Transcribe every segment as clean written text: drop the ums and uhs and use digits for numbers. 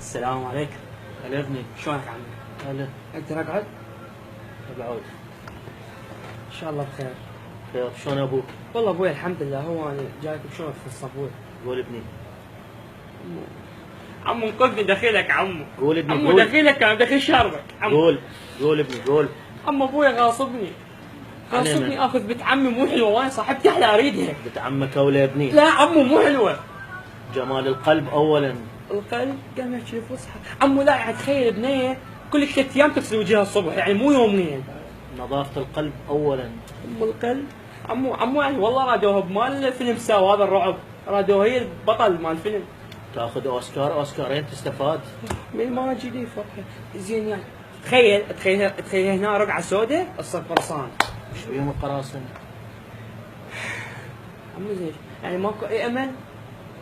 السلام عليكم. هلا ابني. شلونك عمي؟ هلا. انت اقعد؟ اقعد. ان شاء الله بخير. خير، شلون ابوك؟ والله ابوي الحمد لله. هو انا جايك بشوف في الصبوي. قول ابني. عمو انقذني دخيلك عمو. قول ابني عمو قول. دخيلك كان دخيل شاربك عمو. قول ابني قول. عمو ابوي غاصبني اخذ بنت عمي مو حلوه وانا صاحبتي احلى اريدها. بنت عمك اولى يا ابني. لا عمو مو حلوه. جمال القلب اولا. القلب قام يحكي فصحى. عمو لا يعني تخيل بنيه كل 3 ايام تغسل وجهها الصبح يعني مو يومين. نظافة القلب اولا. عمو القلب عمو يعني والله رادوها بمال فيلم ساو هذا الرعب. رادوها هي البطل مال الفيلم. تاخذ اوسكارين تستفاد. من ما اجي لي فرحه زين يعني. تخيل هنا رقعه سوداء تصير قرصان. ايش بيهم القراصنة؟ عمو زين يعني ماكو اي امل.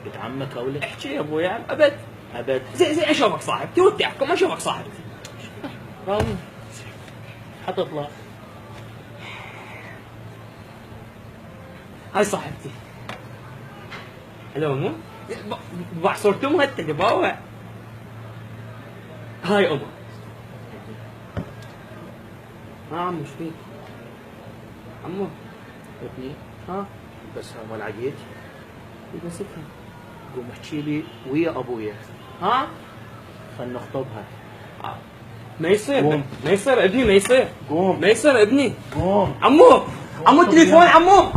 بنت عمك اولى. احكي يا ابوي يعني ابد. ابد. زين اشوفك صاحبتي ودي احكم اشوفك صاحبتي. راضي. حتطلع. هاي صاحبتي. الو مو؟ بعصرت امها انت دباوة. هاي امها. عمو ايش فيك؟ عمو ابني ها؟ بس ها مال عقيد. يمسكها. قوم احكي لي ويا ابويا. ها؟ خلنا نخطبها. ما يصير قوم. ما يصير ابني ما يصير. قوم. ما يصير ابني. قوم. عمو التليفون عمو.